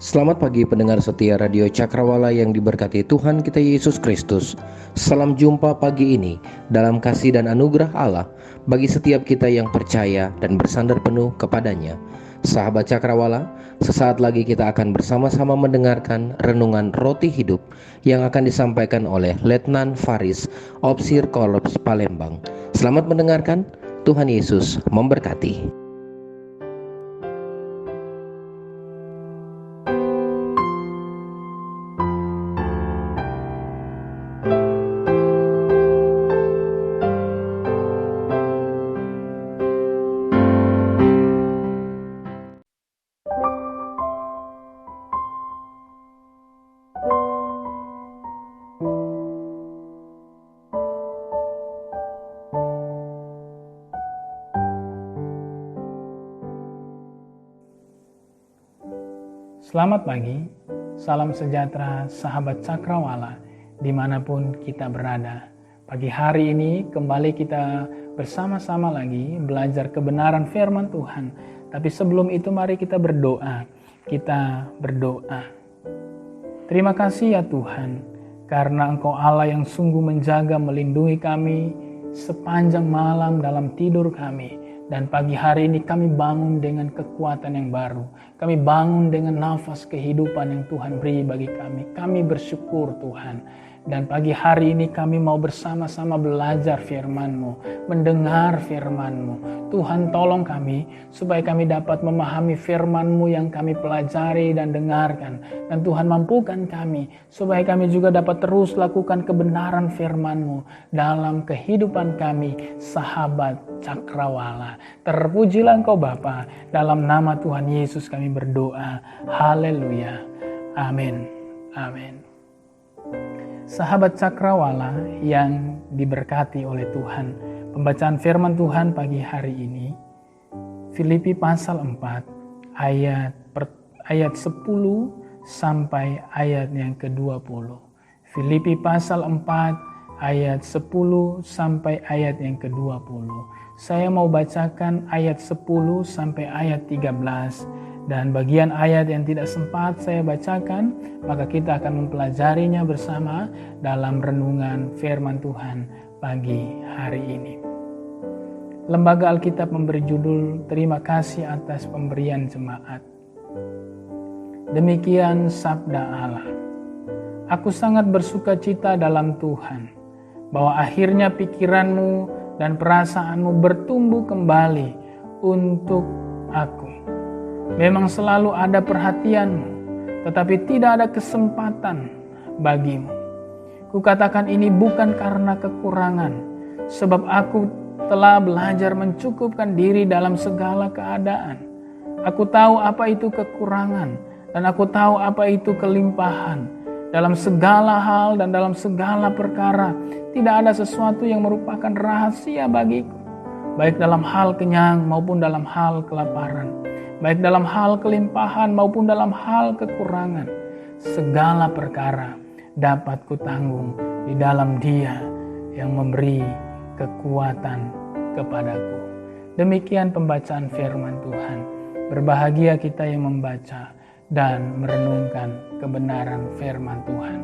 Selamat pagi pendengar setia Radio Cakrawala yang diberkati Tuhan kita Yesus Kristus. Salam jumpa pagi ini dalam kasih dan anugerah Allah bagi setiap kita yang percaya dan bersandar penuh kepadanya. Sahabat Cakrawala, sesaat lagi kita akan bersama-sama mendengarkan renungan Roti Hidup yang akan disampaikan oleh Letnan Faris, Opsir Korps Palembang. Selamat mendengarkan, Tuhan Yesus memberkati. Selamat pagi, salam sejahtera sahabat Cakrawala dimanapun kita berada. Pagi hari ini kembali kita bersama-sama lagi belajar kebenaran firman Tuhan. Tapi sebelum itu mari kita berdoa. Terima kasih ya Tuhan, karena Engkau Allah yang sungguh menjaga melindungi kami sepanjang malam dalam tidur kami. Dan pagi hari ini kami bangun dengan kekuatan yang baru. Kami bangun dengan nafas kehidupan yang Tuhan beri bagi kami. Kami bersyukur Tuhan. Dan pagi hari ini kami mau bersama-sama belajar firman-Mu, mendengar firman-Mu. Tuhan tolong kami supaya kami dapat memahami firman-Mu yang kami pelajari dan dengarkan. Dan Tuhan mampukan kami supaya kami juga dapat terus lakukan kebenaran firman-Mu dalam kehidupan kami, sahabat Cakrawala. Terpujilah Engkau Bapa, dalam nama Tuhan Yesus kami berdoa. Haleluya. Amin. Amin. Sahabat Cakrawala yang diberkati oleh Tuhan, pembacaan firman Tuhan pagi hari ini, Filipi pasal 4 ayat 10 sampai ayat yang ke-20. Filipi pasal 4 ayat 10 sampai ayat yang ke-20. Saya mau bacakan ayat 10 sampai ayat 13. Dan bagian ayat yang tidak sempat saya bacakan, maka kita akan mempelajarinya bersama dalam renungan firman Tuhan pagi hari ini. Lembaga Alkitab memberi judul, Terima kasih atas pemberian jemaat. Demikian sabda Allah. Aku sangat bersuka cita dalam Tuhan, bahwa akhirnya pikiranmu dan perasaanmu bertumbuh kembali untuk aku. Memang selalu ada perhatianmu, tetapi tidak ada kesempatan bagimu. Kukatakan ini bukan karena kekurangan, sebab aku telah belajar mencukupkan diri dalam segala keadaan. Aku tahu apa itu kekurangan, dan aku tahu apa itu kelimpahan. Dalam segala hal dan dalam segala perkara, tidak ada sesuatu yang merupakan rahasia bagiku, baik dalam hal kenyang maupun dalam hal kelaparan, baik dalam hal kelimpahan maupun dalam hal kekurangan. Segala perkara dapat kutanggung di dalam Dia yang memberi kekuatan kepadaku. Demikian pembacaan firman Tuhan. Berbahagia kita yang membaca dan merenungkan kebenaran firman Tuhan.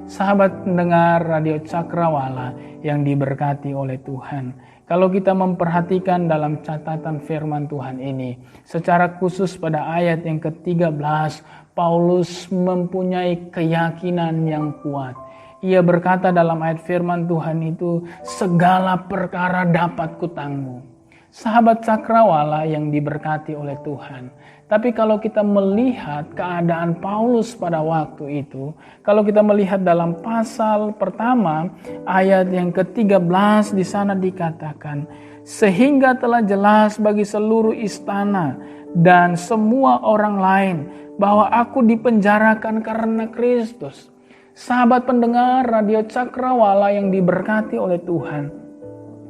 Sahabat pendengar Radio Cakrawala yang diberkati oleh Tuhan, kalau kita memperhatikan dalam catatan firman Tuhan ini, secara khusus pada ayat yang ke-13, Paulus mempunyai keyakinan yang kuat. Ia berkata dalam ayat firman Tuhan itu, segala perkara dapat kutanggung. Sahabat Cakrawala yang diberkati oleh Tuhan. Tapi kalau kita melihat keadaan Paulus pada waktu itu, kalau kita melihat dalam pasal pertama, ayat yang ke-13 di sana dikatakan, sehingga telah jelas bagi seluruh istana dan semua orang lain bahwa aku dipenjarakan karena Kristus. Sahabat pendengar Radio Cakrawala yang diberkati oleh Tuhan,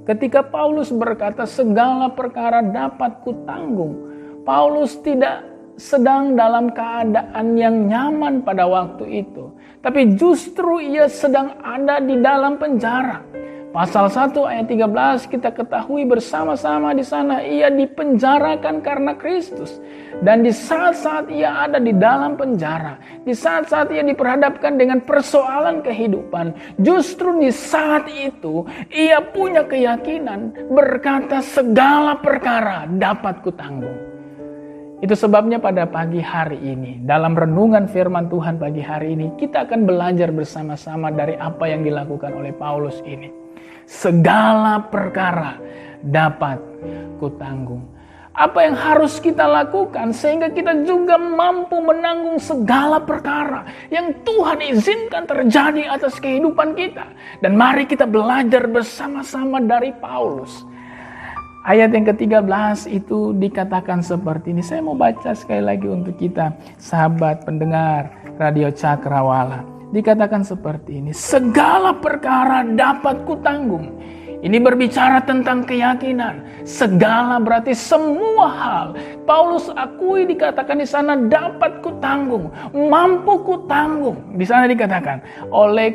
Ketika Paulus berkata segala perkara dapat kutanggung, Paulus tidak sedang dalam keadaan yang nyaman pada waktu itu, tapi justru ia sedang ada di dalam penjara. Pasal 1 ayat 13 kita ketahui bersama-sama di sana ia dipenjarakan karena Kristus. Dan di saat-saat ia ada di dalam penjara, di saat-saat ia diperhadapkan dengan persoalan kehidupan, justru di saat itu ia punya keyakinan berkata segala perkara dapat kutanggung. Itu sebabnya pada pagi hari ini, dalam renungan firman Tuhan pagi hari ini, kita akan belajar bersama-sama dari apa yang dilakukan oleh Paulus ini. Segala perkara dapat kutanggung. Apa yang harus kita lakukan sehingga kita juga mampu menanggung segala perkara yang Tuhan izinkan terjadi atas kehidupan kita. Dan mari kita belajar bersama-sama dari Paulus. Ayat yang ke-13 itu dikatakan seperti ini. Saya mau baca sekali lagi untuk kita, sahabat pendengar Radio Cakrawala. Dikatakan seperti ini. Segala perkara dapat kutanggung. Ini berbicara tentang keyakinan. Segala berarti semua hal. Paulus akui dikatakan di sana dapat kutanggung, mampu kutanggung. Di sana dikatakan oleh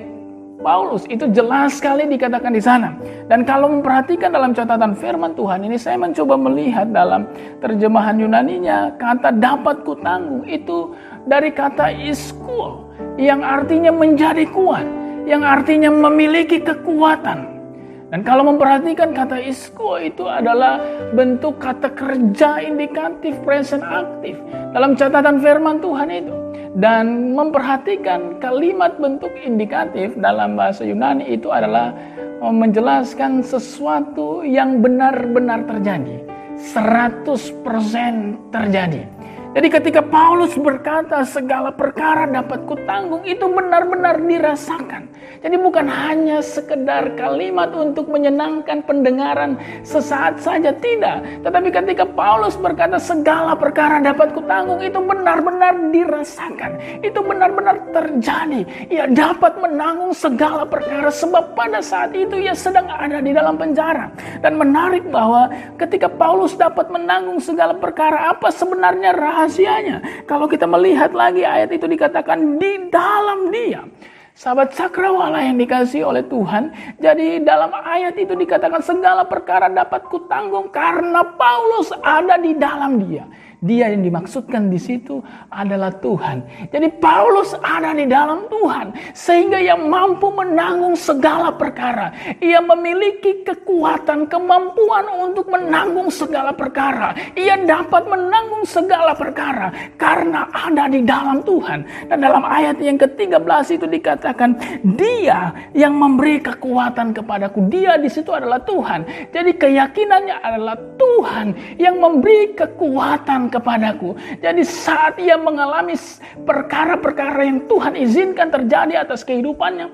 Paulus, itu jelas sekali dikatakan di sana. Dan kalau memperhatikan dalam catatan firman Tuhan ini, saya mencoba melihat dalam terjemahan Yunaninya, kata dapat kutanggung itu dari kata iskul, yang artinya menjadi kuat, yang artinya memiliki kekuatan. Dan kalau memperhatikan kata isko itu adalah bentuk kata kerja indikatif present aktif dalam catatan firman Tuhan itu. Dan memperhatikan kalimat bentuk indikatif dalam bahasa Yunani itu adalah menjelaskan sesuatu yang benar-benar terjadi. 100% terjadi. Jadi ketika Paulus berkata segala perkara dapat kutanggung, itu benar-benar dirasakan. Jadi bukan hanya sekedar kalimat untuk menyenangkan pendengaran sesaat saja, tidak. Tetapi ketika Paulus berkata segala perkara dapat kutanggung, itu benar-benar dirasakan. Itu benar-benar terjadi. Ia dapat menanggung segala perkara sebab pada saat itu ia sedang ada di dalam penjara. Dan menarik bahwa ketika Paulus dapat menanggung segala perkara, apa sebenarnya rahasianya? Kalau kita melihat lagi ayat itu dikatakan di dalam Dia. Sahabat Cakrawala yang dikasihi oleh Tuhan, jadi dalam ayat itu dikatakan segala perkara dapat kutanggung karena Paulus ada di dalam Dia. Dia yang dimaksudkan di situ adalah Tuhan. Jadi Paulus ada di dalam Tuhan sehingga ia mampu menanggung segala perkara. Ia memiliki kekuatan, kemampuan untuk menanggung segala perkara. Ia dapat menanggung segala perkara karena ada di dalam Tuhan. Dan dalam ayat yang ke-13 itu dikatakan Dia yang memberi kekuatan kepadaku. Dia di situ adalah Tuhan. Jadi keyakinannya adalah Tuhan yang memberi kekuatan kepadaku. Jadi saat ia mengalami perkara-perkara yang Tuhan izinkan terjadi atas kehidupannya,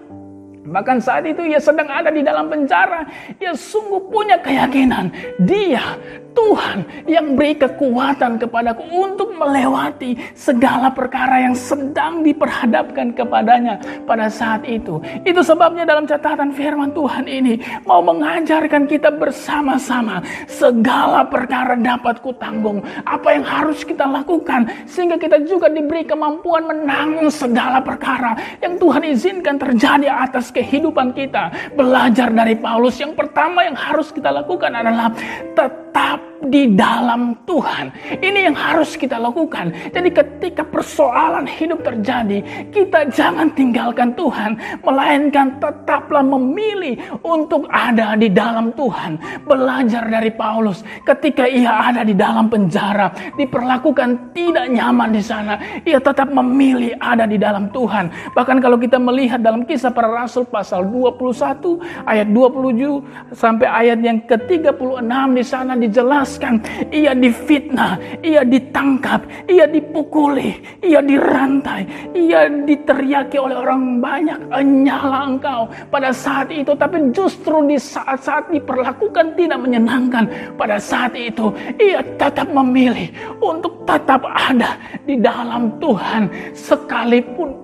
bahkan saat itu ia sedang ada di dalam penjara, ia sungguh punya keyakinan Dia, Tuhan yang beri kekuatan kepadaku untuk melewati segala perkara yang sedang diperhadapkan kepadanya pada saat itu. Itu sebabnya dalam catatan firman Tuhan ini mau mengajarkan kita bersama-sama segala perkara dapat kutanggung. Apa yang harus kita lakukan sehingga kita juga diberi kemampuan menanggung segala perkara yang Tuhan izinkan terjadi atas kehidupan kita. Belajar dari Paulus, yang pertama yang harus kita lakukan adalah tetap di dalam Tuhan. Ini yang harus kita lakukan. Jadi ketika persoalan hidup terjadi, kita jangan tinggalkan Tuhan, melainkan tetaplah memilih untuk ada di dalam Tuhan. Belajar dari Paulus, ketika ia ada di dalam penjara, diperlakukan tidak nyaman di sana, ia tetap memilih ada di dalam Tuhan. Bahkan kalau kita melihat dalam Kisah Para Rasul pasal 21 ayat 27 sampai ayat yang ke-36, di sana dijelaskan ia difitnah, ia ditangkap, ia dipukuli, ia dirantai, ia diteriaki oleh orang banyak, "Enyalah engkau," pada saat itu. Tapi justru di saat-saat diperlakukan tidak menyenangkan, pada saat itu ia tetap memilih untuk tetap ada di dalam Tuhan, sekalipun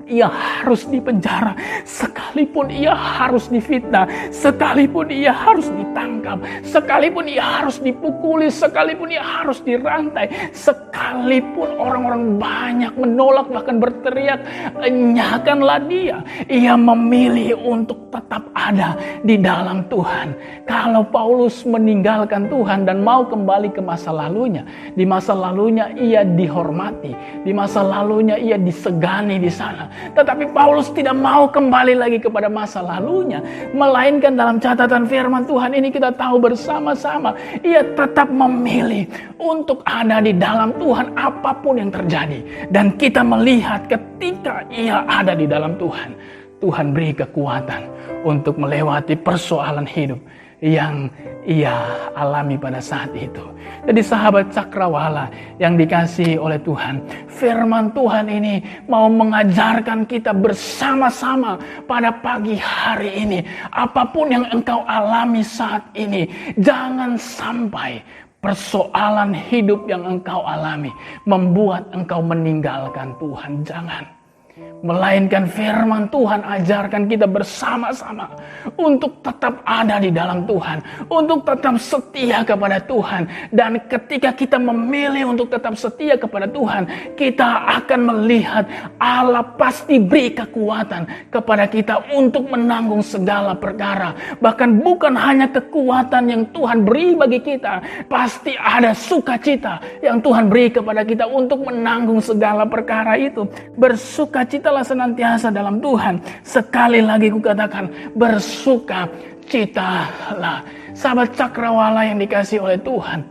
ia harus dipenjara, sekalipun ia harus difitnah, sekalipun ia harus ditangkap, sekalipun ia harus dipukuli, sekalipun ia harus dirantai, sekalipun orang-orang banyak menolak bahkan berteriak, enyahkanlah dia. Ia memilih untuk tetap ada di dalam Tuhan. Kalau Paulus meninggalkan Tuhan dan mau kembali ke masa lalunya, di masa lalunya ia dihormati, di masa lalunya ia disegani di sana. Tetapi Paulus tidak mau kembali lagi kepada masa lalunya, melainkan dalam catatan firman Tuhan ini kita tahu bersama-sama, ia tetap memilih untuk ada di dalam Tuhan apapun yang terjadi. Dan kita melihat ketika ia ada di dalam Tuhan, Tuhan beri kekuatan untuk melewati persoalan hidup yang ia alami pada saat itu. Jadi sahabat Cakrawala yang dikasihi oleh Tuhan, firman Tuhan ini mau mengajarkan kita bersama-sama pada pagi hari ini. Apapun yang engkau alami saat ini, jangan sampai persoalan hidup yang engkau alami membuat engkau meninggalkan Tuhan. Jangan. Melainkan firman Tuhan ajarkan kita bersama-sama untuk tetap ada di dalam Tuhan, untuk tetap setia kepada Tuhan. Dan ketika kita memilih untuk tetap setia kepada Tuhan, kita akan melihat Allah pasti beri kekuatan kepada kita untuk menanggung segala perkara. Bahkan bukan hanya kekuatan yang Tuhan beri bagi kita, pasti ada sukacita yang Tuhan beri kepada kita untuk menanggung segala perkara itu. Bersukacitalah senantiasa dalam Tuhan. Sekali lagi kukatakan, bersukacitalah. Sahabat Cakrawala yang dikasihi oleh Tuhan,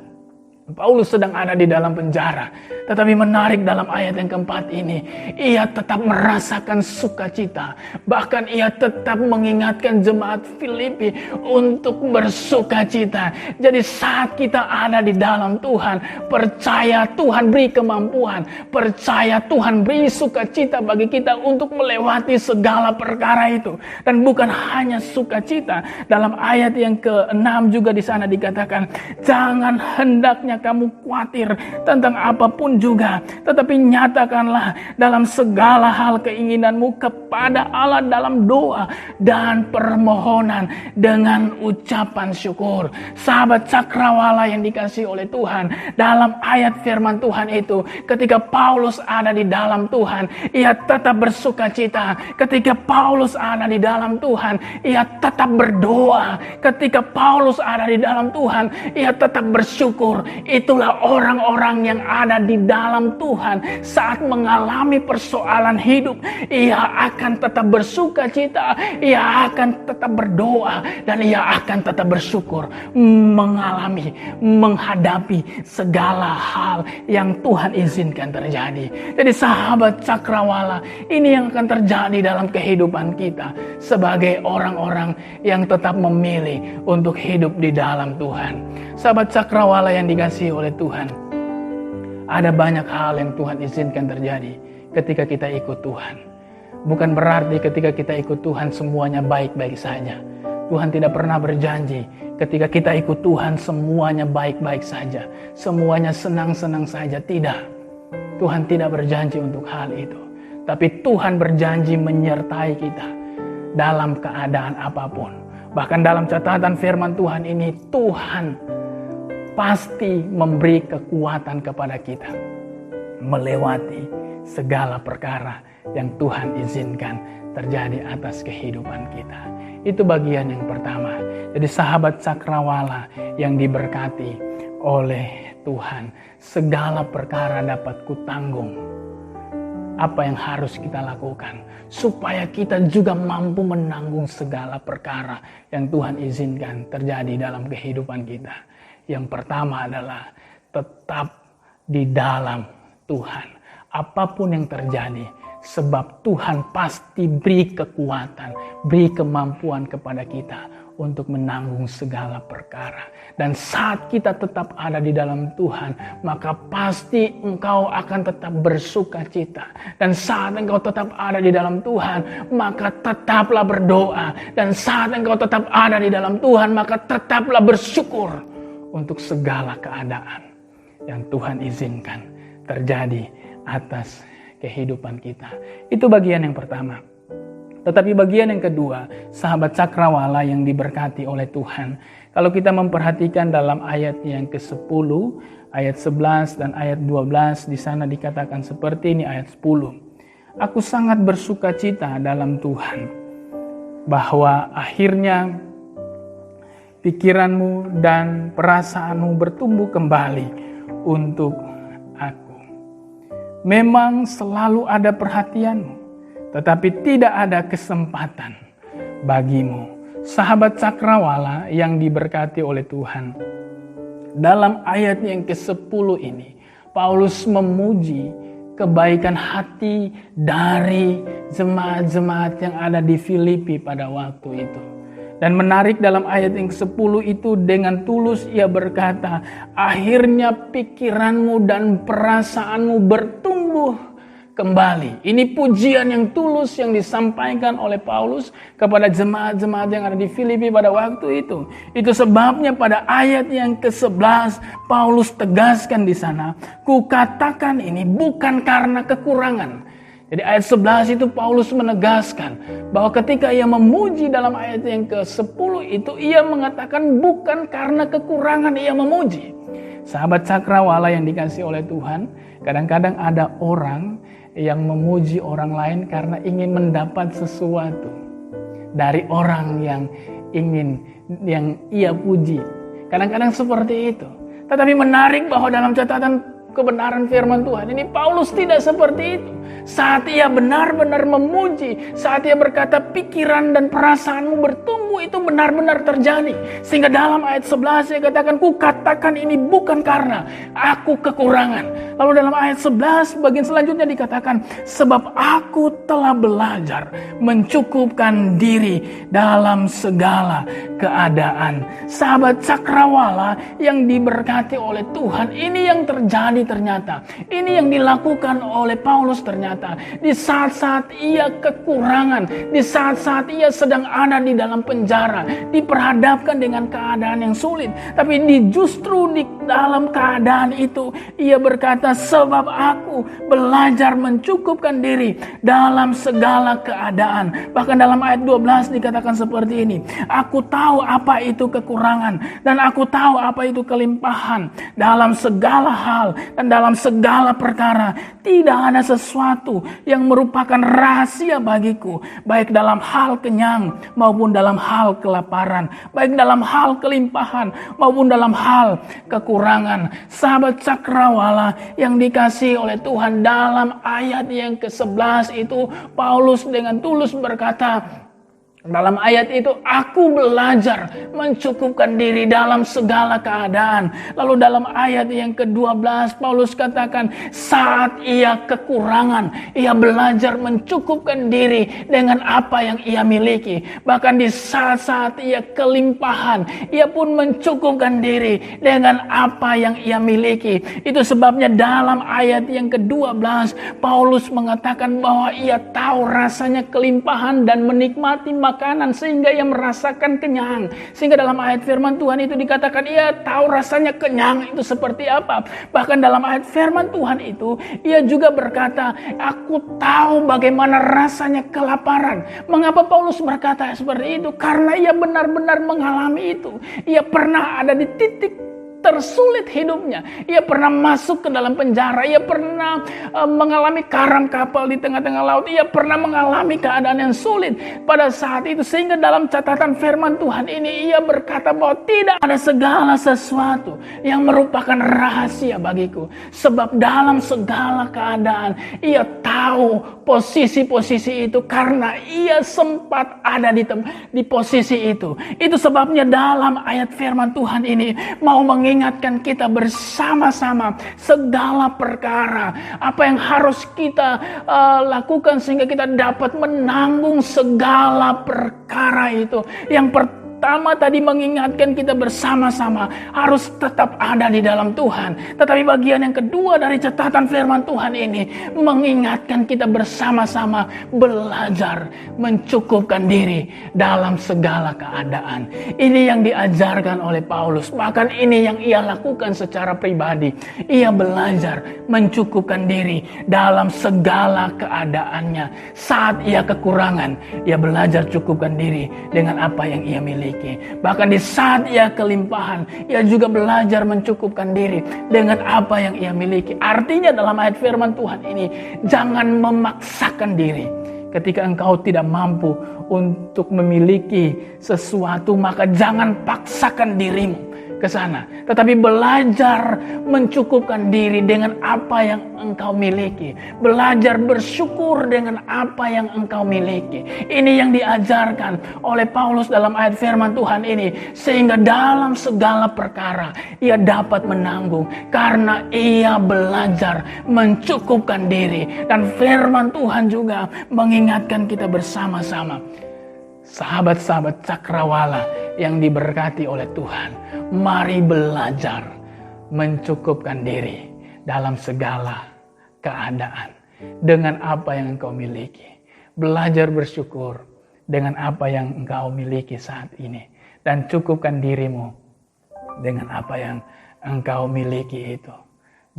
Paulus sedang ada di dalam penjara. Tetapi menarik dalam ayat yang keempat ini, ia tetap merasakan sukacita. Bahkan ia tetap mengingatkan jemaat Filipi untuk bersukacita. Jadi saat kita ada di dalam Tuhan, percaya Tuhan beri kemampuan, percaya Tuhan beri sukacita bagi kita untuk melewati segala perkara itu. Dan bukan hanya sukacita, dalam ayat yang ke-6 juga di sana dikatakan, jangan hendaknya kamu khawatir tentang apapun juga, tetapi nyatakanlah dalam segala hal keinginanmu kepada Allah dalam doa dan permohonan dengan ucapan syukur. Sahabat Cakrawala yang dikasihi oleh Tuhan, dalam ayat firman Tuhan itu, ketika Paulus ada di dalam Tuhan, ia tetap bersukacita. Ketika Paulus ada di dalam Tuhan, ia tetap berdoa. Ketika Paulus ada di dalam Tuhan, ia tetap bersyukur. Itulah orang-orang yang ada di dalam Tuhan. Saat mengalami persoalan hidup, ia akan tetap bersukacita, ia akan tetap berdoa, dan ia akan tetap bersyukur menghadapi segala hal yang Tuhan izinkan terjadi. Jadi sahabat Cakrawala, ini yang akan terjadi dalam kehidupan kita sebagai orang-orang yang tetap memilih untuk hidup di dalam Tuhan. Sahabat Cakrawala yang dikasihi oleh Tuhan, ada banyak hal yang Tuhan izinkan terjadi ketika kita ikut Tuhan. Bukan berarti ketika kita ikut Tuhan semuanya baik-baik saja. Tuhan tidak pernah berjanji ketika kita ikut Tuhan semuanya baik-baik saja, semuanya senang-senang saja. Tidak. Tuhan tidak berjanji untuk hal itu. Tapi Tuhan berjanji menyertai kita dalam keadaan apapun. Bahkan dalam catatan firman Tuhan ini, Tuhan pasti memberi kekuatan kepada kita melewati segala perkara yang Tuhan izinkan terjadi atas kehidupan kita. Itu bagian yang pertama. Jadi sahabat Cakrawala yang diberkati oleh Tuhan, segala perkara dapat kutanggung. Apa yang harus kita lakukan supaya kita juga mampu menanggung segala perkara yang Tuhan izinkan terjadi dalam kehidupan kita? Yang pertama adalah tetap di dalam Tuhan. Apapun yang terjadi, sebab Tuhan pasti beri kekuatan, beri kemampuan kepada kita untuk menanggung segala perkara. Dan saat kita tetap ada di dalam Tuhan, maka pasti engkau akan tetap bersukacita. Dan saat engkau tetap ada di dalam Tuhan, maka tetaplah berdoa. Dan saat engkau tetap ada di dalam Tuhan, maka tetaplah bersyukur untuk segala keadaan yang Tuhan izinkan terjadi atas kehidupan kita. Itu bagian yang pertama. Tetapi bagian yang kedua, sahabat cakrawala yang diberkati oleh Tuhan. Kalau kita memperhatikan dalam ayat yang ke-10, ayat 11 dan ayat 12, di sana dikatakan seperti ini ayat 10. Aku sangat bersuka cita dalam Tuhan, bahwa akhirnya pikiranmu dan perasaanmu bertumbuh kembali untuk aku. Memang selalu ada perhatianmu, tetapi tidak ada kesempatan bagimu. Sahabat cakrawala yang diberkati oleh Tuhan. Dalam ayat yang ke-10 ini, Paulus memuji kebaikan hati dari jemaat-jemaat yang ada di Filipi pada waktu itu. Dan menarik dalam ayat yang ke-10 itu, dengan tulus ia berkata, akhirnya pikiranmu dan perasaanmu bertumbuh kembali. Ini pujian yang tulus yang disampaikan oleh Paulus kepada jemaat-jemaat yang ada di Filipi pada waktu itu. Itu sebabnya pada ayat yang ke-11 Paulus tegaskan di sana, kukatakan ini bukan karena kekurangan. Jadi ayat 11 itu Paulus menegaskan bahwa ketika ia memuji dalam ayat yang ke-10 itu, ia mengatakan bukan karena kekurangan ia memuji. Sahabat cakrawala yang dikasihi oleh Tuhan, kadang-kadang ada orang yang memuji orang lain karena ingin mendapat sesuatu dari orang yang ia puji. Kadang-kadang seperti itu. Tetapi menarik bahwa dalam catatan kebenaran firman Tuhan ini, Paulus tidak seperti itu. Saat ia benar-benar memuji, saat ia berkata pikiran dan perasaanmu bertumbuh, itu benar-benar terjadi. Sehingga dalam ayat 11 saya katakan, kukatakan ini bukan karena aku kekurangan. Lalu dalam ayat 11 bagian selanjutnya dikatakan, sebab aku telah belajar mencukupkan diri dalam segala keadaan. Sahabat cakrawala yang diberkati oleh Tuhan, ini yang terjadi ternyata. Ini yang dilakukan oleh Paulus ternyata. Di saat-saat ia kekurangan, di saat-saat ia sedang ada di dalam penjara, diperhadapkan dengan keadaan yang sulit. Tapi justru di dalam keadaan itu, ia berkata, sebab aku belajar mencukupkan diri dalam segala keadaan. Bahkan dalam ayat 12 dikatakan seperti ini, aku tahu apa itu kekurangan, dan aku tahu apa itu kelimpahan. Dalam segala hal dan dalam segala perkara, tidak ada sesuatu yang merupakan rahasia bagiku, baik dalam hal kenyang maupun dalam hal kelaparan, baik dalam hal kelimpahan maupun dalam hal kekurangan. Sahabat cakrawala yang dikasihi oleh Tuhan, dalam ayat yang ke-11 itu Paulus dengan tulus berkata, dalam ayat itu, aku belajar mencukupkan diri dalam segala keadaan. Lalu dalam ayat yang ke-12, Paulus katakan, saat ia kekurangan, ia belajar mencukupkan diri dengan apa yang ia miliki. Bahkan di saat-saat ia kelimpahan, ia pun mencukupkan diri dengan apa yang ia miliki. Itu sebabnya dalam ayat yang ke-12, Paulus mengatakan bahwa ia tahu rasanya kelimpahan dan menikmati makanan sehingga ia merasakan kenyang. Sehingga dalam ayat firman Tuhan itu dikatakan ia tahu rasanya kenyang itu seperti apa. Bahkan dalam ayat firman Tuhan itu ia juga berkata, aku tahu bagaimana rasanya kelaparan. Mengapa Paulus berkata seperti itu? Karena ia benar-benar mengalami itu. Ia pernah ada di titik tersulit hidupnya. Ia pernah masuk ke dalam penjara. Ia pernah mengalami karam kapal di tengah-tengah laut. Ia pernah mengalami keadaan yang sulit pada saat itu. Sehingga dalam catatan firman Tuhan ini ia berkata bahwa tidak ada segala sesuatu yang merupakan rahasia bagiku. Sebab dalam segala keadaan ia tahu posisi-posisi itu karena ia sempat ada di posisi itu. Itu sebabnya dalam ayat firman Tuhan ini mau mengingatkan kita bersama-sama segala perkara. Apa yang harus kita lakukan sehingga kita dapat menanggung segala perkara itu. Yang pertama pertama tadi mengingatkan kita bersama-sama harus tetap ada di dalam Tuhan. Tetapi bagian yang kedua dari catatan firman Tuhan ini mengingatkan kita bersama-sama belajar mencukupkan diri dalam segala keadaan. Ini yang diajarkan oleh Paulus. Bahkan ini yang ia lakukan secara pribadi. Ia belajar mencukupkan diri dalam segala keadaannya. Saat ia kekurangan, ia belajar cukupkan diri dengan apa yang ia miliki. Bahkan di saat ia kelimpahan, ia juga belajar mencukupkan diri dengan apa yang ia miliki. Artinya dalam ayat firman Tuhan ini, jangan memaksakan diri. Ketika engkau tidak mampu untuk memiliki sesuatu, maka jangan paksakan dirimu ke sana. Tetapi belajar mencukupkan diri dengan apa yang engkau miliki. Belajar bersyukur dengan apa yang engkau miliki. Ini yang diajarkan oleh Paulus dalam ayat firman Tuhan ini. Sehingga dalam segala perkara ia dapat menanggung. Karena ia belajar mencukupkan diri. Dan firman Tuhan juga mengingatkan kita bersama-sama. Sahabat-sahabat cakrawala yang diberkati oleh Tuhan, mari belajar mencukupkan diri dalam segala keadaan dengan apa yang engkau miliki. Belajar bersyukur dengan apa yang engkau miliki saat ini. Dan cukupkan dirimu dengan apa yang engkau miliki itu.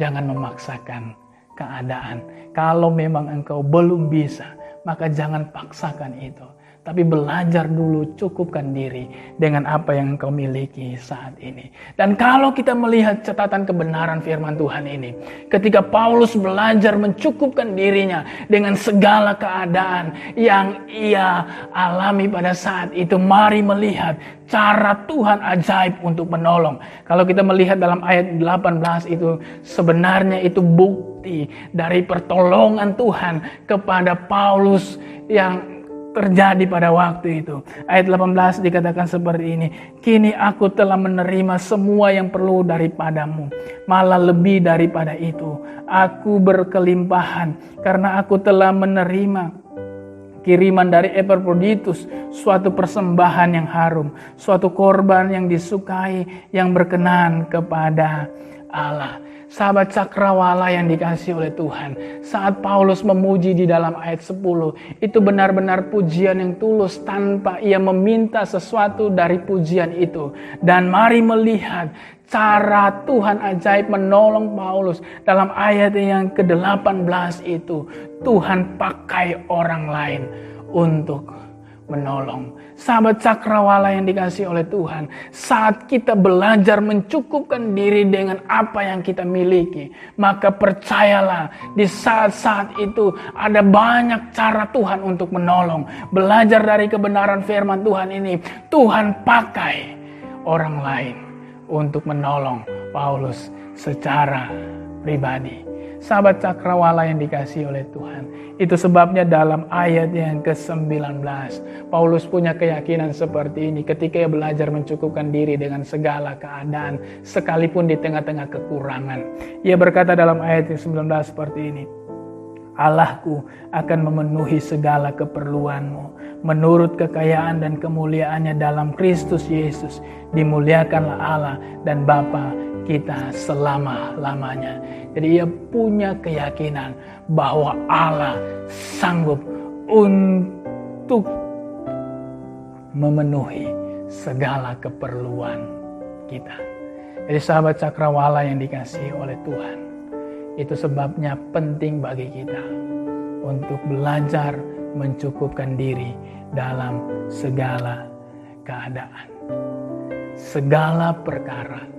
Jangan memaksakan keadaan. Kalau memang engkau belum bisa, maka jangan paksakan itu. Tapi belajar dulu cukupkan diri dengan apa yang engkau miliki saat ini. Dan kalau kita melihat catatan kebenaran firman Tuhan ini. Ketika Paulus belajar mencukupkan dirinya dengan segala keadaan yang ia alami pada saat itu. Mari melihat cara Tuhan ajaib untuk menolong. Kalau kita melihat dalam ayat 18 itu sebenarnya itu bukti dari pertolongan Tuhan kepada Paulus yang terjadi pada waktu itu. Ayat 18 dikatakan seperti ini. Kini aku telah menerima semua yang perlu daripadamu. Malah lebih daripada itu. Aku berkelimpahan karena aku telah menerima kiriman dari Epaphroditus, suatu persembahan yang harum, suatu korban yang disukai, yang berkenan kepada Allah. Sahabat cakrawala yang dikasihi oleh Tuhan, saat Paulus memuji di dalam ayat 10, itu benar-benar pujian yang tulus tanpa ia meminta sesuatu dari pujian itu. Dan mari melihat cara Tuhan ajaib menolong Paulus dalam ayat yang ke-18 itu. Tuhan pakai orang lain untuk menolong. Sahabat cakrawala yang dikasihi oleh Tuhan, saat kita belajar mencukupkan diri dengan apa yang kita miliki, maka percayalah di saat-saat itu ada banyak cara Tuhan untuk menolong. Belajar dari kebenaran firman Tuhan ini, Tuhan pakai orang lain untuk menolong Paulus secara pribadi. Sahabat cakrawala yang dikasihi oleh Tuhan, itu sebabnya dalam ayat yang ke-19 Paulus punya keyakinan seperti ini ketika ia belajar mencukupkan diri dengan segala keadaan sekalipun di tengah-tengah kekurangan. Ia berkata dalam ayat yang 19 seperti ini. Allahku akan memenuhi segala keperluanmu menurut kekayaan dan kemuliaannya dalam Kristus Yesus. Dimuliakanlah Allah dan Bapa kita selama-lamanya. Jadi ia punya keyakinan bahwa Allah sanggup untuk memenuhi segala keperluan kita. Jadi sahabat cakrawala yang dikasihi oleh Tuhan, itu sebabnya penting bagi kita untuk belajar mencukupkan diri dalam segala keadaan. Segala perkara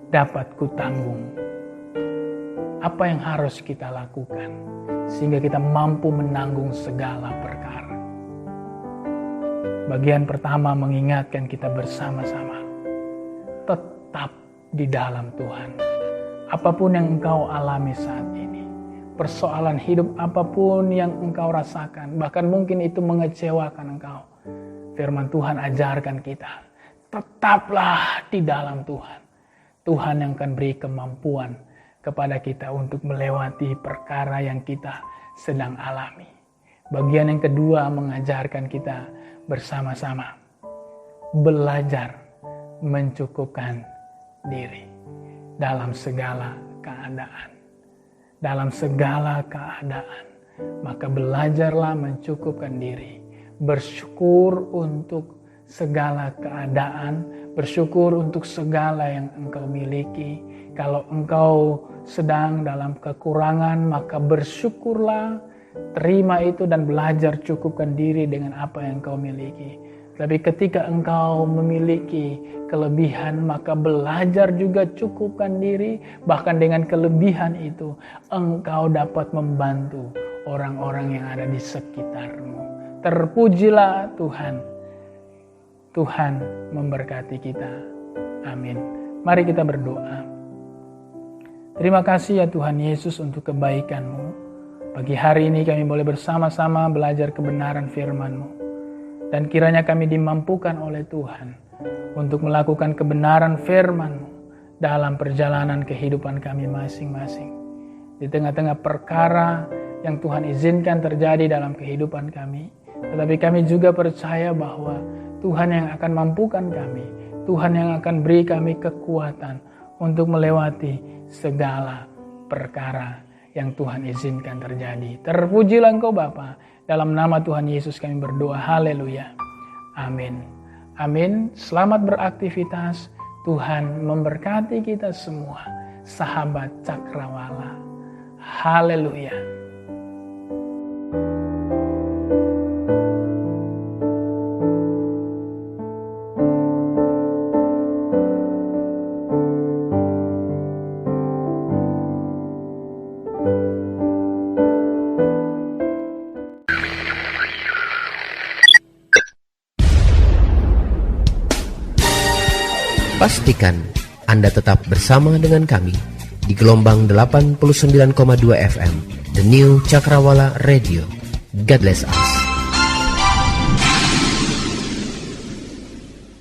dapat kutanggung. Apa yang harus kita lakukan sehingga kita mampu menanggung segala perkara? Bagian pertama mengingatkan kita bersama-sama. Tetap di dalam Tuhan. Apapun yang engkau alami saat ini, persoalan hidup apapun yang engkau rasakan, bahkan mungkin itu mengecewakan engkau, firman Tuhan ajarkan kita, tetaplah di dalam Tuhan. Tuhan yang akan beri kemampuan kepada kita untuk melewati perkara yang kita sedang alami. Bagian yang kedua mengajarkan kita bersama-sama. belajar mencukupkan diri dalam segala keadaan. Dalam segala keadaan, maka belajarlah mencukupkan diri. Bersyukur untuk segala keadaan, bersyukur untuk segala yang engkau miliki. Kalau engkau sedang dalam kekurangan, maka bersyukurlah, terima itu dan belajar cukupkan diri dengan apa yang engkau miliki. Tapi ketika engkau memiliki kelebihan, maka belajar juga cukupkan diri. Bahkan dengan kelebihan itu, engkau dapat membantu orang-orang yang ada di sekitarmu. Terpujilah Tuhan. Tuhan memberkati kita. Amin. Mari kita berdoa. Terima kasih ya Tuhan Yesus untuk kebaikan-Mu. Pagi hari ini kami boleh bersama-sama belajar kebenaran firman-Mu. Dan kiranya kami dimampukan oleh Tuhan untuk melakukan kebenaran firman-Mu dalam perjalanan kehidupan kami masing-masing. Di tengah-tengah perkara yang Tuhan izinkan terjadi dalam kehidupan kami. Tetapi kami juga percaya bahwa Tuhan yang akan mampukan kami. Tuhan yang akan beri kami kekuatan untuk melewati segala perkara yang Tuhan izinkan terjadi. Terpujilah Engkau Bapa. Dalam nama Tuhan Yesus kami berdoa. Haleluya. Amin. Amin. Selamat beraktivitas. Tuhan memberkati kita semua. Sahabat Cakrawala. Haleluya. Pastikan Anda tetap bersama dengan kami di gelombang 89,2 FM, The New Cakrawala Radio. God bless us.